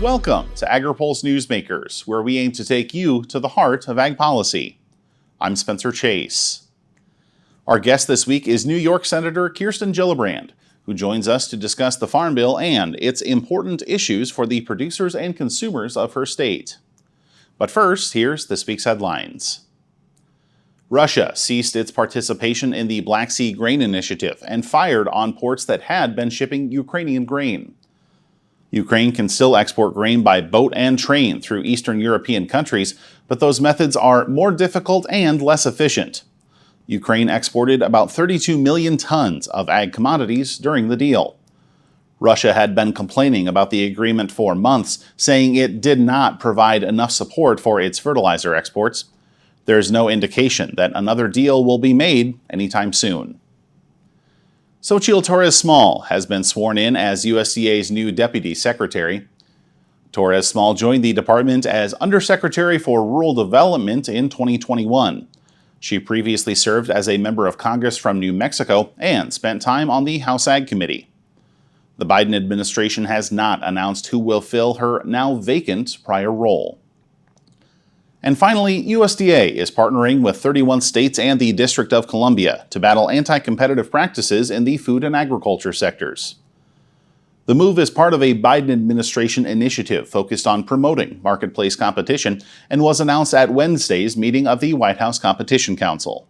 Welcome to Agri-Pulse Newsmakers, where we aim to take you to the heart of ag policy. I'm Spencer Chase. Our guest this week is New York Senator Kirsten Gillibrand, who joins us to discuss the Farm Bill and its important issues for the producers and consumers of her state. But first, here's this week's headlines. Russia ceased its participation in the Black Sea Grain Initiative and fired on ports that had been shipping Ukrainian grain. Ukraine can still export grain by boat and train through Eastern European countries, but those methods are more difficult and less efficient. Ukraine exported about 32 million tons of ag commodities during the deal. Russia had been complaining about the agreement for months, saying it did not provide enough support for its fertilizer exports. There's no indication that another deal will be made anytime soon. Xochitl Torres-Small has been sworn in as USDA's new Deputy Secretary. Torres-Small joined the department as Undersecretary for Rural Development in 2021. She previously served as a member of Congress from New Mexico and spent time on the House Ag Committee. The Biden administration has not announced who will fill her now vacant prior role. And finally, USDA is partnering with 31 states and the District of Columbia to battle anti-competitive practices in the food and agriculture sectors. The move is part of a Biden administration initiative focused on promoting marketplace competition and was announced at Wednesday's meeting of the White House Competition Council.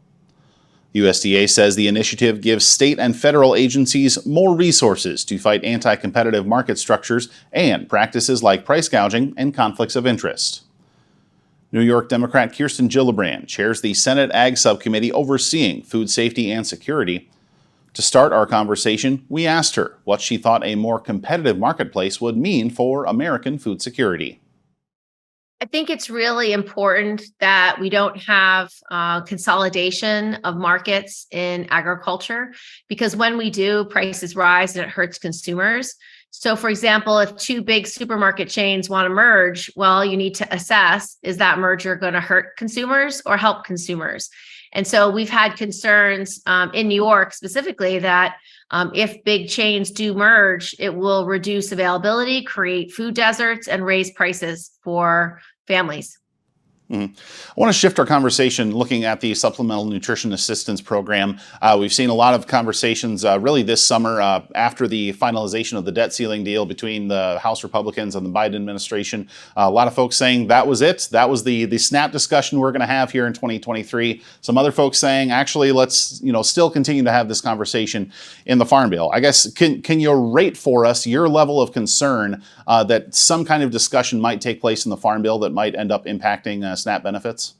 USDA says the initiative gives state and federal agencies more resources to fight anti-competitive market structures and practices like price gouging and conflicts of interest. New York Democrat Kirsten Gillibrand chairs the Senate Ag Subcommittee overseeing food safety and security. To start our conversation, we asked her what she thought a more competitive marketplace would mean for American food security. I think it's really important that we don't have consolidation of markets in agriculture, because when we do, prices rise and it hurts consumers. So, for example, if two big supermarket chains want to merge, well, you need to assess, is that merger going to hurt consumers or help consumers? And so we've had concerns in New York specifically that if big chains do merge, it will reduce availability, create food deserts, and raise prices for families. I want to shift our conversation looking at the Supplemental Nutrition Assistance Program. We've seen a lot of conversations really this summer after the finalization of the debt ceiling deal between the House Republicans and the Biden administration. A lot of folks saying that was it. That was the SNAP discussion we're going to have here in 2023. Some other folks saying, actually, let's still continue to have this conversation in the Farm Bill. I guess, can you rate for us your level of concern that some kind of discussion might take place in the Farm Bill that might end up impacting SNAP benefits?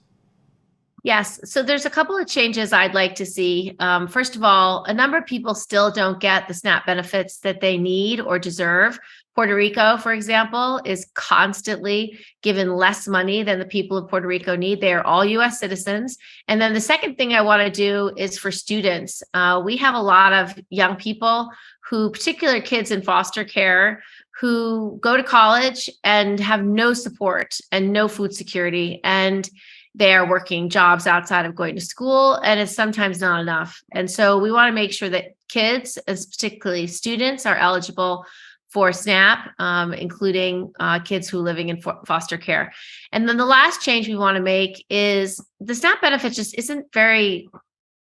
Yes. So there's a couple of changes I'd like to see. First of all, a number of people still don't get the SNAP benefits that they need or deserve. Puerto Rico, for example, is constantly given less money than the people of Puerto Rico need. They are all U.S. citizens. And then the second thing I want to do is for students. We have a lot of young people who, particularly kids in foster care, who go to college and have no support and no food security, and they are working jobs outside of going to school, and it's sometimes not enough. And so we want to make sure that kids, as particularly students, are eligible for SNAP, including kids who are living in foster care. And then the last change we want to make is the SNAP benefit just isn't very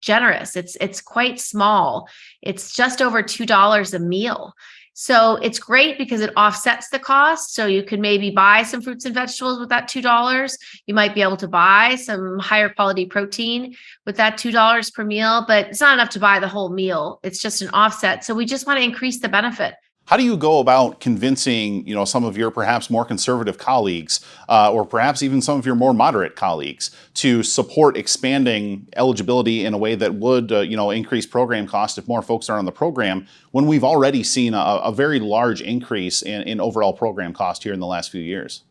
generous. It's quite small. It's just over $2 a meal. So it's great because it offsets the cost. So you could maybe buy some fruits and vegetables with that $2. You might be able to buy some higher quality protein with that $2 per meal, but it's not enough to buy the whole meal. It's just an offset. So we just want to increase the benefit. How do you go about convincing, some of your perhaps more conservative colleagues, or perhaps even some of your more moderate colleagues, to support expanding eligibility in a way that would, increase program cost if more folks are on the program, when we've already seen a very large increase in overall program cost here in the last few years?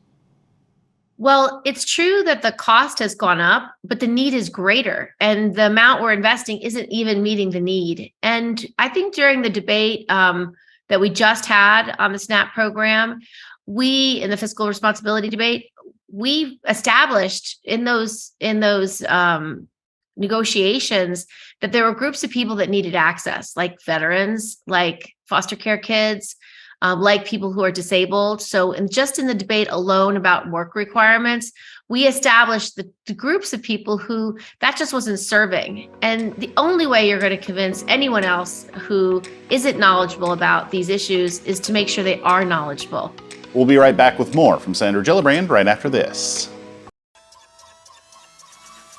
Well, it's true that the cost has gone up, but the need is greater, and the amount we're investing isn't even meeting the need. And I think during the debate that we just had on the SNAP program, we, in the fiscal responsibility debate, we established in those negotiations that there were groups of people that needed access, like veterans, like foster care kids, like people who are disabled. So just in the debate alone about work requirements, we established the groups of people who that just wasn't serving. And the only way you're going to convince anyone else who isn't knowledgeable about these issues is to make sure they are knowledgeable. We'll be right back with more from Senator Gillibrand right after this.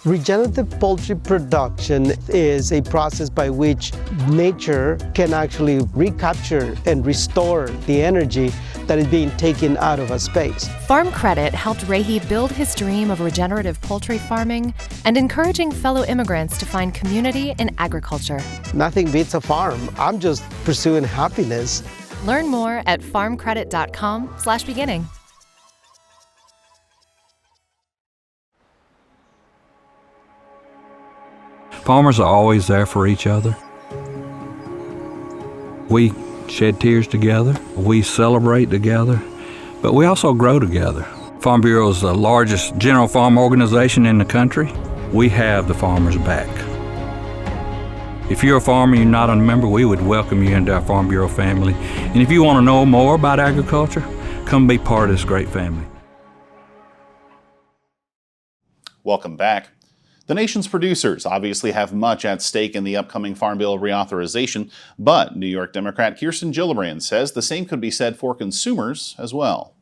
Regenerative poultry production is a process by which nature can actually recapture and restore the energy that is being taken out of a space. Farm Credit helped Rahi build his dream of regenerative poultry farming and encouraging fellow immigrants to find community in agriculture. Nothing beats a farm. I'm just pursuing happiness. Learn more at farmcredit.com/beginning. Farmers are always there for each other. We shed tears together, we celebrate together, but we also grow together. Farm Bureau is the largest general farm organization in the country. We have the farmers' back. If you're a farmer and you're not a member, we would welcome you into our Farm Bureau family. And if you want to know more about agriculture, come be part of this great family. Welcome back. The nation's producers obviously have much at stake in the upcoming Farm Bill reauthorization, but New York Democrat Kirsten Gillibrand says the same could be said for consumers as well.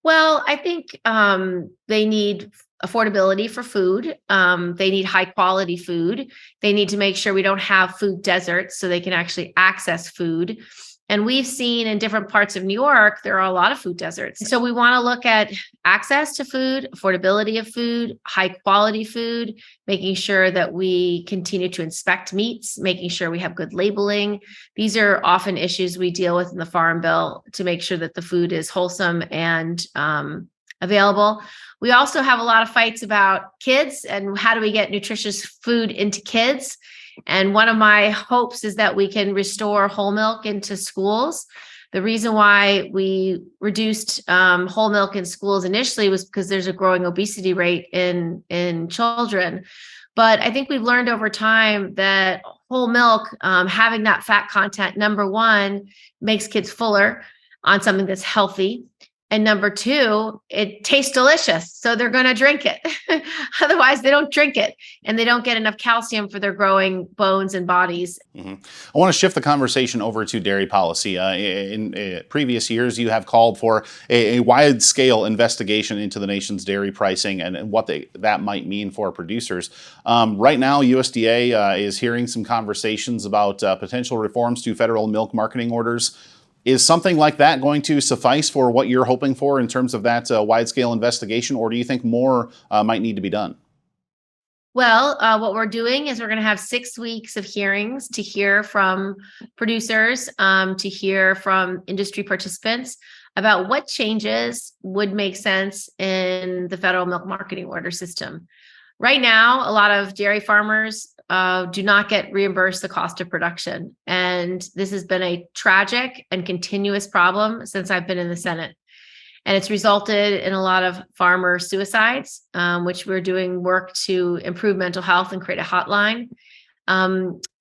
Well, I think they need affordability for food. They need high quality food. They need to make sure we don't have food deserts so they can actually access food. And we've seen in different parts of New York, there are a lot of food deserts. So we want to look at access to food, affordability of food, high quality food, making sure that we continue to inspect meats, making sure we have good labeling. These are often issues we deal with in the Farm Bill to make sure that the food is wholesome and available. We also have a lot of fights about kids and how do we get nutritious food into kids. And one of my hopes is that we can restore whole milk into schools. The reason why we reduced whole milk in schools initially was because there's a growing obesity rate in children. But I think we've learned over time that whole milk, having that fat content, number one, makes kids fuller on something that's healthy. And number two, it tastes delicious. So they're going to drink it. Otherwise, they don't drink it and they don't get enough calcium for their growing bones and bodies. I want to shift the conversation over to dairy policy. In previous years, you have called for a wide-scale investigation into the nation's dairy pricing and what that might mean for producers. Right now, USDA is hearing some conversations about potential reforms to federal milk marketing orders. Is something like that going to suffice for what you're hoping for in terms of that wide-scale investigation, or do you think more might need to be done? Well, what we're doing is we're going to have 6 weeks of hearings to hear from producers, to hear from industry participants about what changes would make sense in the federal milk marketing order system. Right now, a lot of dairy farmers do not get reimbursed the cost of production. And this has been a tragic and continuous problem since I've been in the Senate. And it's resulted in a lot of farmer suicides, which we're doing work to improve mental health and create a hotline.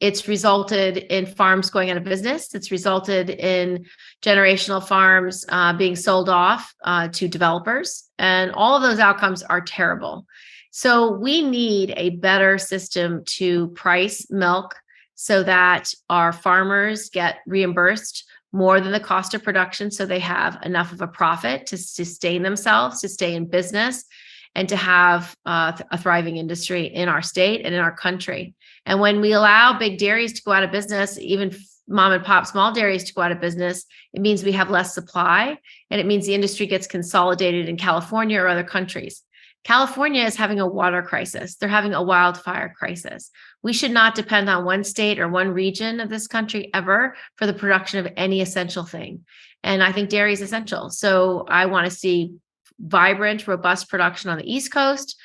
It's resulted in farms going out of business. It's resulted in generational farms being sold off to developers. And all of those outcomes are terrible. So we need a better system to price milk so that our farmers get reimbursed more than the cost of production so they have enough of a profit to sustain themselves, to stay in business, and to have a thriving industry in our state and in our country. And when we allow big dairies to go out of business, even mom and pop small dairies to go out of business, it means we have less supply, and it means the industry gets consolidated in California or other countries. California is having a water crisis. They're having a wildfire crisis. We should not depend on one state or one region of this country ever for the production of any essential thing. And I think dairy is essential. So I want to see vibrant, robust production on the East Coast,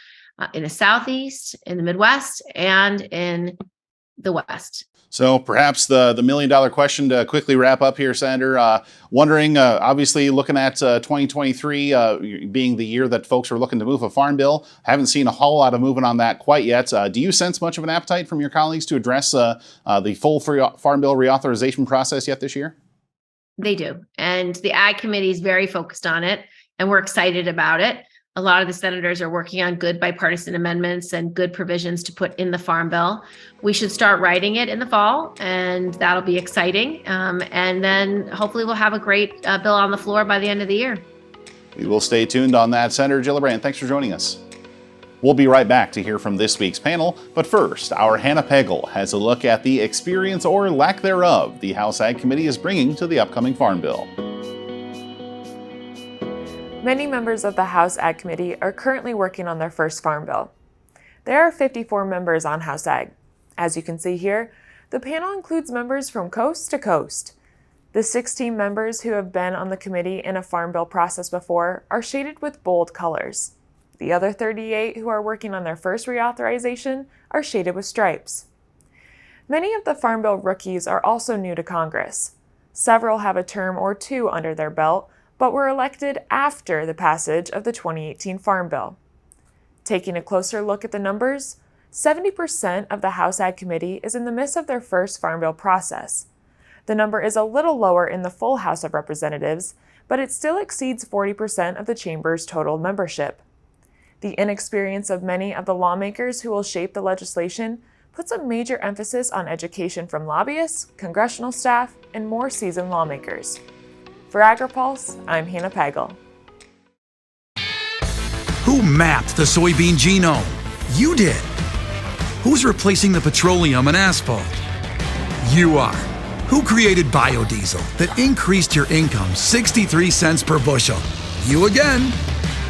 in the Southeast, in the Midwest, and in the West. So perhaps the million-dollar question to quickly wrap up here, Senator, wondering, obviously looking at 2023 being the year that folks are looking to move a farm bill. Haven't seen a whole lot of movement on that quite yet. Do you sense much of an appetite from your colleagues to address the full farm bill reauthorization process yet this year? They do. And the Ag Committee is very focused on it, and we're excited about it. A lot of the senators are working on good bipartisan amendments and good provisions to put in the Farm Bill. We should start writing it in the fall, and that'll be exciting. And then hopefully we'll have a great bill on the floor by the end of the year. We will stay tuned on that. Senator Gillibrand, thanks for joining us. We'll be right back to hear from this week's panel, but first, our Hannah Pagel has a look at the experience or lack thereof the House Ag Committee is bringing to the upcoming Farm Bill. Many members of the House Ag Committee are currently working on their first Farm Bill. There are 54 members on House Ag. As you can see here, the panel includes members from coast to coast. The 16 members who have been on the committee in a Farm Bill process before are shaded with bold colors. The other 38 who are working on their first reauthorization are shaded with stripes. Many of the Farm Bill rookies are also new to Congress. Several have a term or two under their belt, but were elected after the passage of the 2018 Farm Bill. Taking a closer look at the numbers, 70% of the House Ag Committee is in the midst of their first Farm Bill process. The number is a little lower in the full House of Representatives, but it still exceeds 40% of the chamber's total membership. The inexperience of many of the lawmakers who will shape the legislation puts a major emphasis on education from lobbyists, congressional staff, and more seasoned lawmakers. For Agri-Pulse, I'm Hannah Pagel. Who mapped the soybean genome? You did. Who's replacing the petroleum and asphalt? You are. Who created biodiesel that increased your income 63 cents per bushel? You again.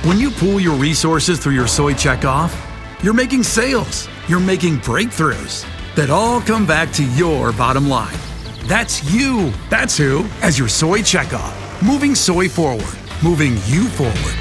When you pool your resources through your soy checkoff, you're making sales, you're making breakthroughs that all come back to your bottom line. That's you. That's who, as your soy checkoff. Moving soy forward, moving you forward.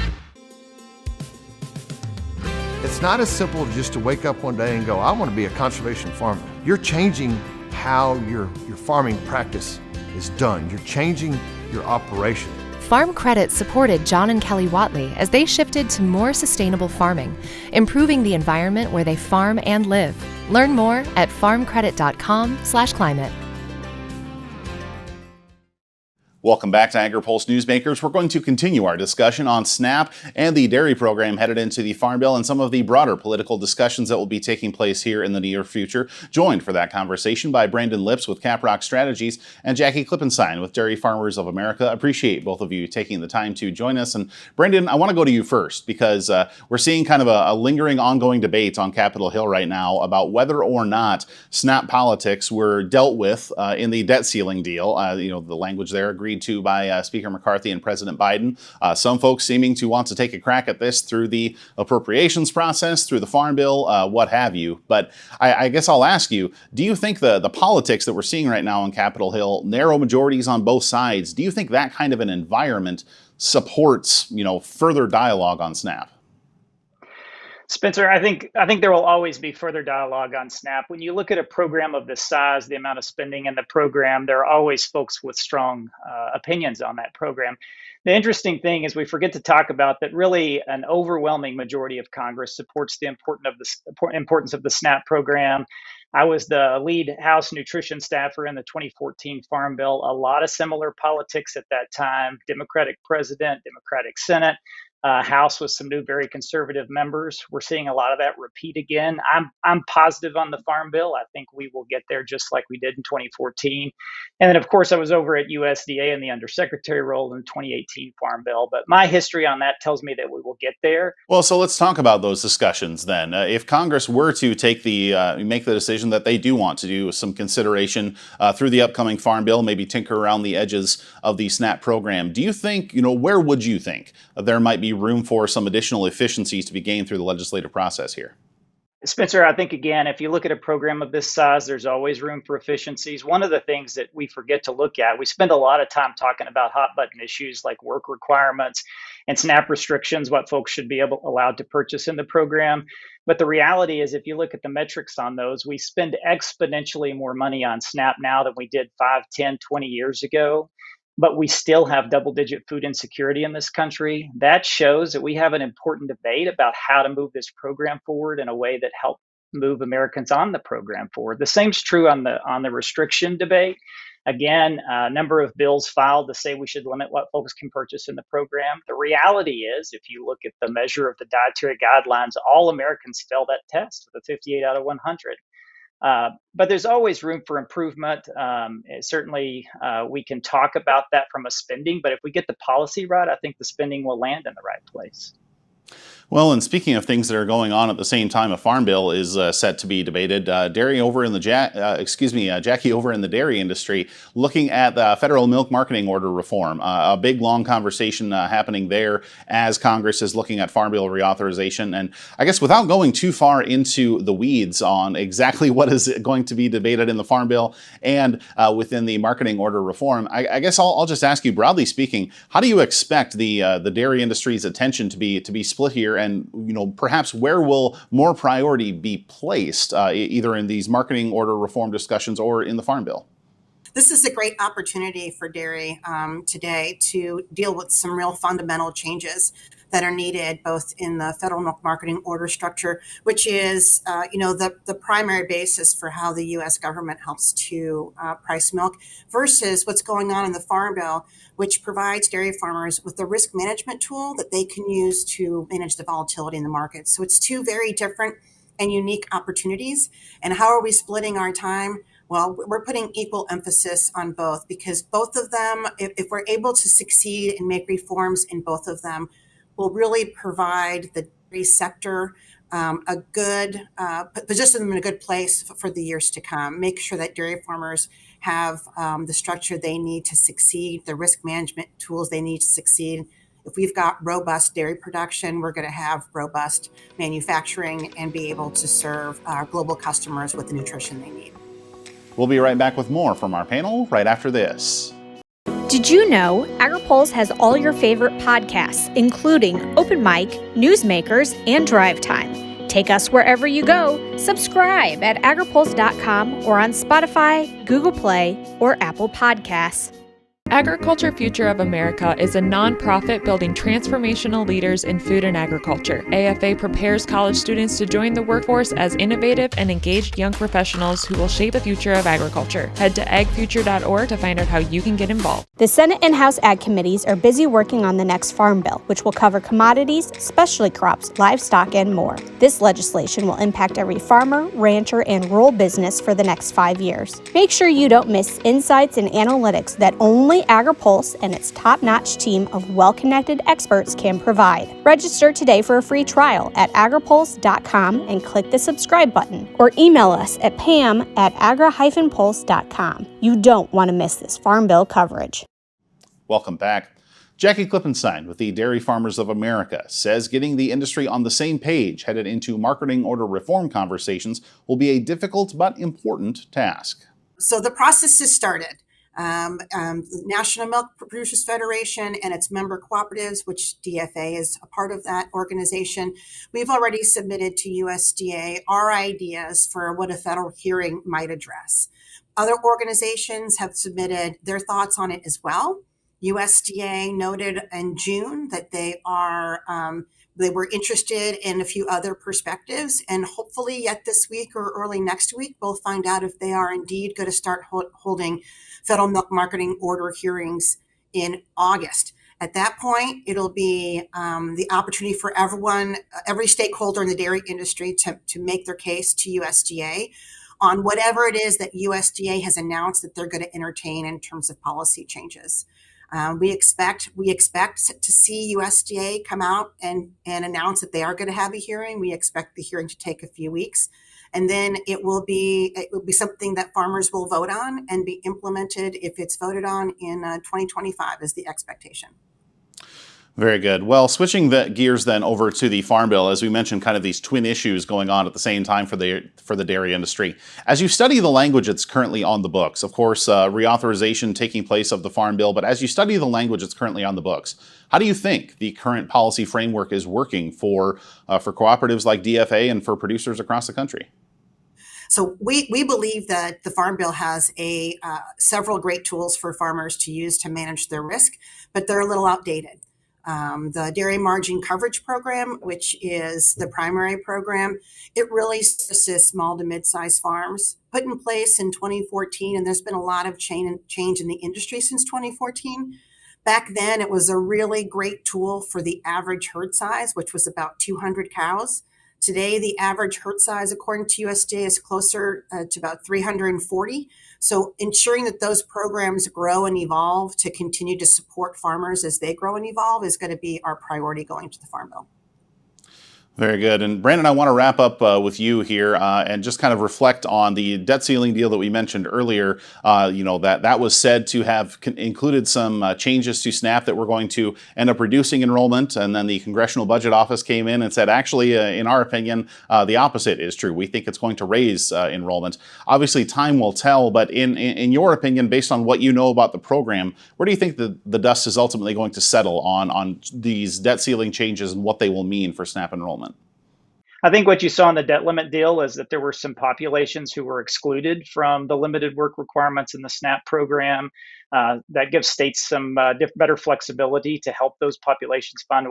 It's not as simple just to wake up one day and go, I want to be a conservation farmer. You're changing how your farming practice is done. You're changing your operation. Farm Credit supported John and Kelly Watley as they shifted to more sustainable farming, improving the environment where they farm and live. Learn more at farmcredit.com/climate. Welcome back to Agri-Pulse Newsmakers. We're going to continue our discussion on SNAP and the dairy program headed into the Farm Bill and some of the broader political discussions that will be taking place here in the near future. Joined for that conversation by Brandon Lips with Caprock Strategies and Jackie Klippenstein with Dairy Farmers of America. Appreciate both of you taking the time to join us. And Brandon, I want to go to you first because we're seeing kind of a lingering ongoing debate on Capitol Hill right now about whether or not SNAP politics were dealt with in the debt ceiling deal. The language there agreed to by Speaker McCarthy and President Biden. Some folks seeming to want to take a crack at this through the appropriations process, through the Farm Bill, what have you. But I guess I'll ask you, do you think the politics that we're seeing right now on Capitol Hill, narrow majorities on both sides, do you think that kind of an environment supports, further dialogue on SNAP? Spencer, I think there will always be further dialogue on SNAP. When you look at a program of this size, the amount of spending in the program, there are always folks with strong opinions on that program. The interesting thing is we forget to talk about that really an overwhelming majority of Congress supports the importance of the SNAP program. I was the lead House nutrition staffer in the 2014 Farm Bill. A lot of similar politics at that time, Democratic president, Democratic Senate. House with some new, very conservative members. We're seeing a lot of that repeat again. I'm positive on the Farm Bill. I think we will get there just like we did in 2014. And then, of course, I was over at USDA in the undersecretary role in the 2018 Farm Bill. But my history on that tells me that we will get there. Well, so let's talk about those discussions then. If Congress were to take make the decision that they do want to do some consideration through the upcoming Farm Bill, maybe tinker around the edges of the SNAP program, do you think, where would you think there might be room for some additional efficiencies to be gained through the legislative process here? Spencer, I think, again, if you look at a program of this size, there's always room for efficiencies. One of the things that we forget to look at, we spend a lot of time talking about hot button issues like work requirements and SNAP restrictions, what folks should be allowed to purchase in the program. But the reality is, if you look at the metrics on those, we spend exponentially more money on SNAP now than we did 5, 10, 20 years ago. But we still have double-digit food insecurity in this country. That shows that we have an important debate about how to move this program forward in a way that helps move Americans on the program forward. The same's true on the restriction debate. Again, a number of bills filed to say we should limit what folks can purchase in the program. The reality is, if you look at the measure of the dietary guidelines, all Americans fail that test with a 58 out of 100. But there's always room for improvement. Certainly, we can talk about that from a spending, but if we get the policy right, I think the spending will land in the right place. Well, and speaking of things that are going on at the same time, a farm bill is set to be debated. Jackie over in the dairy industry, looking at the federal milk marketing order reform. A big, long conversation happening there as Congress is looking at farm bill reauthorization. And I guess without going too far into the weeds on exactly what is going to be debated in the farm bill and within the marketing order reform, I guess I'll just ask you, broadly speaking, how do you expect the dairy industry's attention to be split here? And perhaps where will more priority be placed, either in these marketing order reform discussions or in the farm bill? This is a great opportunity for dairy today to deal with some real fundamental changes that are needed both in the federal milk marketing order structure, which is the primary basis for how the U.S. government helps to price milk, versus what's going on in the farm bill, which provides dairy farmers with a risk management tool that they can use to manage the volatility in the market. So it's two very different and unique opportunities. And how are we splitting our time? Well, we're putting equal emphasis on both, because both of them, if we're able to succeed and make reforms in both of them, will really provide the dairy sector a good, position them in a good place for the years to come. Make sure that dairy farmers have the structure they need to succeed, the risk management tools they need to succeed. If we've got robust dairy production, we're going to have robust manufacturing and be able to serve our global customers with the nutrition they need. We'll be right back with more from our panel right after this. Did you know Agri-Pulse has all your favorite podcasts, including Open Mic, Newsmakers, and Drive Time? Take us wherever you go. Subscribe at agripulse.com or on Spotify, Google Play, or Apple Podcasts. Agriculture Future of America is a nonprofit building transformational leaders in food and agriculture. AFA prepares college students to join the workforce as innovative and engaged young professionals who will shape the future of agriculture. Head to agfuture.org to find out how you can get involved. The Senate and House Ag Committees are busy working on the next Farm Bill, which will cover commodities, specialty crops, livestock, and more. This legislation will impact every farmer, rancher, and rural business for the next 5 years. Make sure you don't miss insights and analytics that only Agri-Pulse and its top-notch team of well-connected experts can provide. Register today for a free trial at agripulse.com and click the subscribe button, or email us at pam@agri-pulse.com. You don't want to miss this Farm Bill coverage. Welcome back. Jackie Klippenstein with the Dairy Farmers of America says getting the industry on the same page headed into marketing order reform conversations will be a difficult but important task. So the process has started. The National Milk Producers Federation and its member cooperatives, which DFA is a part of that organization, we've already submitted to USDA our ideas for what a federal hearing might address. Other organizations have submitted their thoughts on it as well. USDA noted in June that they were interested in a few other perspectives, and hopefully yet this week or early next week, we'll find out if they are indeed going to start holding federal milk marketing order hearings in August. At that point, it'll be the opportunity for everyone, every stakeholder in the dairy industry to make their case to USDA on whatever it is that USDA has announced that they're going to entertain in terms of policy changes. We expect to see USDA come out and announce that they are going to have a hearing. We expect the hearing to take a few weeks, and then it will be something that farmers will vote on and be implemented if it's voted on in 2025 is the expectation. Very good. Well, switching the gears then over to the Farm Bill, as we mentioned, kind of these twin issues going on at the same time for the dairy industry. As you study the language that's currently on the books, of course, reauthorization taking place of the Farm Bill, but as you study the language that's currently on the books, how do you think the current policy framework is working for cooperatives like DFA and for producers across the country? So we believe that the Farm Bill has several great tools for farmers to use to manage their risk, but they're a little outdated. The Dairy Margin Coverage Program, which is the primary program, it really assists small to mid-sized farms. Put in place in 2014, and there's been a lot of change in the industry since 2014. Back then, it was a really great tool for the average herd size, which was about 200 cows. Today, the average herd size, according to USDA, is closer to about 340. So ensuring that those programs grow and evolve to continue to support farmers as they grow and evolve is going to be our priority going to the Farm Bill. Very good. And Brandon, I want to wrap up with you here and just kind of reflect on the debt ceiling deal that we mentioned earlier. That was said to have included some changes to SNAP that were going to end up reducing enrollment. And then the Congressional Budget Office came in and said, actually, in our opinion, the opposite is true. We think it's going to raise enrollment. Obviously, time will tell. But in your opinion, based on what you know about the program, where do you think the dust is ultimately going to settle on these debt ceiling changes and what they will mean for SNAP enrollment? I think what you saw in the debt limit deal is that there were some populations who were excluded from the limited work requirements in the SNAP program. That gives states some better flexibility to help those populations find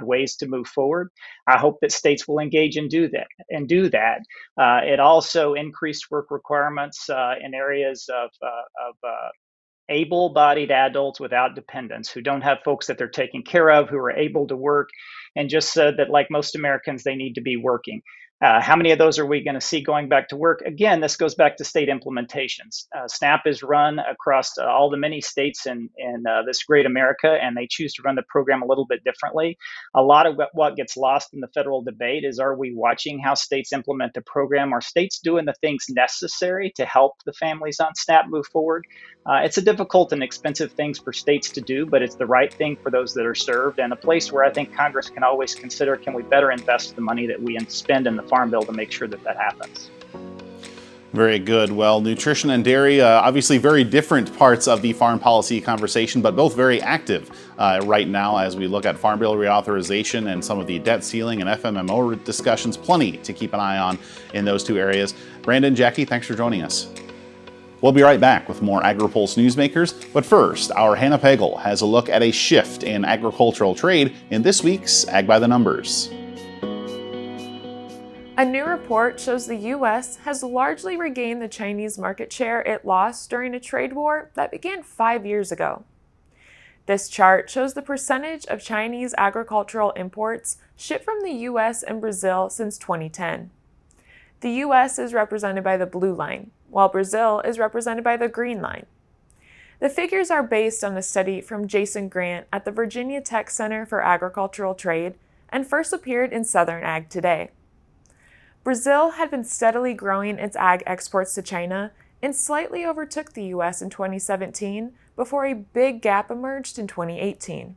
ways to move forward. I hope that states will engage and do that. It also increased work requirements in areas of able-bodied adults without dependents who don't have folks that they're taking care of, who are able to work, and just said that, like most Americans, they need to be working. How many of those are we going to see going back to work? Again, this goes back to state implementations. SNAP is run across all the many states in this great America, and they choose to run the program a little bit differently. A lot of what gets lost in the federal debate is, are we watching how states implement the program? Are states doing the things necessary to help the families on SNAP move forward? It's a difficult and expensive thing for states to do, but it's the right thing for those that are served, and a place where I think Congress can always consider, can we better invest the money that we spend in the Farm Bill to make sure that happens. Very good. Well, nutrition and dairy, obviously very different parts of the farm policy conversation, but both very active right now as we look at Farm Bill reauthorization and some of the debt ceiling and FMMO discussions. Plenty to keep an eye on in those two areas. Brandon, Jackie, thanks for joining us. We'll be right back with more Agri-Pulse Newsmakers, but first, our Hannah Pagel has a look at a shift in agricultural trade in this week's Ag by the Numbers. A new report shows the U.S. has largely regained the Chinese market share it lost during a trade war that began 5 years ago. This chart shows the percentage of Chinese agricultural imports shipped from the U.S. and Brazil since 2010. The U.S. is represented by the blue line, while Brazil is represented by the green line. The figures are based on a study from Jason Grant at the Virginia Tech Center for Agricultural Trade and first appeared in Southern Ag Today. Brazil had been steadily growing its ag exports to China and slightly overtook the U.S. in 2017 before a big gap emerged in 2018.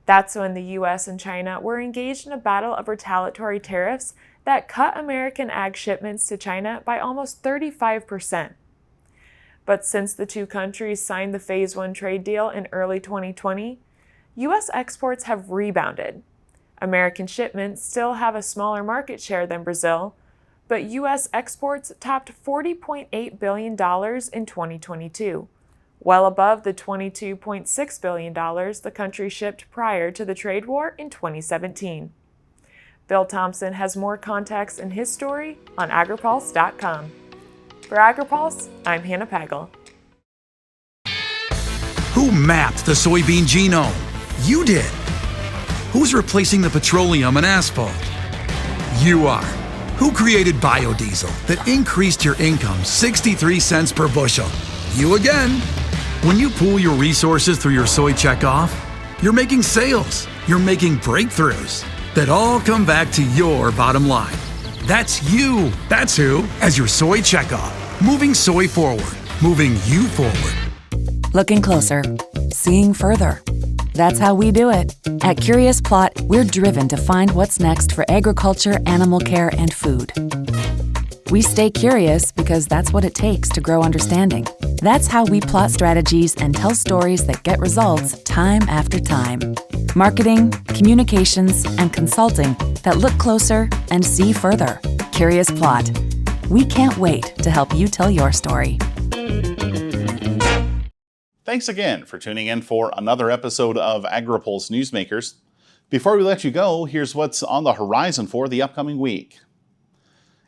That's when the U.S. and China were engaged in a battle of retaliatory tariffs that cut American ag shipments to China by almost 35%. But since the two countries signed the Phase 1 trade deal in early 2020, U.S. exports have rebounded. American shipments still have a smaller market share than Brazil, but U.S. exports topped $40.8 billion in 2022, well above the $22.6 billion the country shipped prior to the trade war in 2017. Bill Thompson has more context in his story on agripulse.com. For AgriPulse, I'm Hannah Pagel. Who mapped the soybean genome? You did. Who's replacing the petroleum and asphalt? You are. Who created biodiesel that increased your income 63 cents per bushel? You again. When you pool your resources through your soy checkoff, you're making sales, you're making breakthroughs that all come back to your bottom line. That's you. That's who, as your soy checkoff. Moving soy forward, moving you forward. Looking closer, seeing further. That's how we do it. At Curious Plot, we're driven to find what's next for agriculture, animal care, and food. We stay curious because that's what it takes to grow understanding. That's how we plot strategies and tell stories that get results time after time. Marketing, communications, and consulting that look closer and see further. Curious Plot. We can't wait to help you tell your story. Thanks again for tuning in for another episode of Agri-Pulse Newsmakers. Before we let you go, here's what's on the horizon for the upcoming week.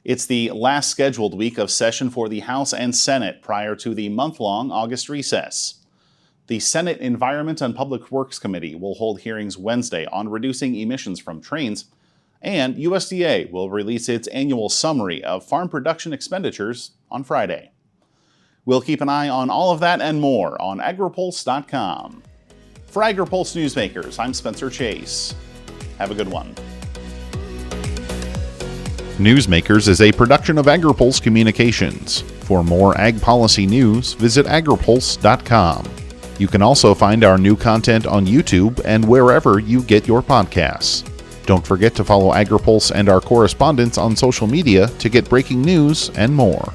It's the last scheduled week of session for the House and Senate prior to the month-long August recess. The Senate Environment and Public Works Committee will hold hearings Wednesday on reducing emissions from trains, and USDA will release its annual summary of farm production expenditures on Friday. We'll keep an eye on all of that and more on agripulse.com. For Agri-Pulse Newsmakers, I'm Spencer Chase. Have a good one. Newsmakers is a production of Agri-Pulse Communications. For more ag policy news, visit agripulse.com. You can also find our new content on YouTube and wherever you get your podcasts. Don't forget to follow Agri-Pulse and our correspondents on social media to get breaking news and more.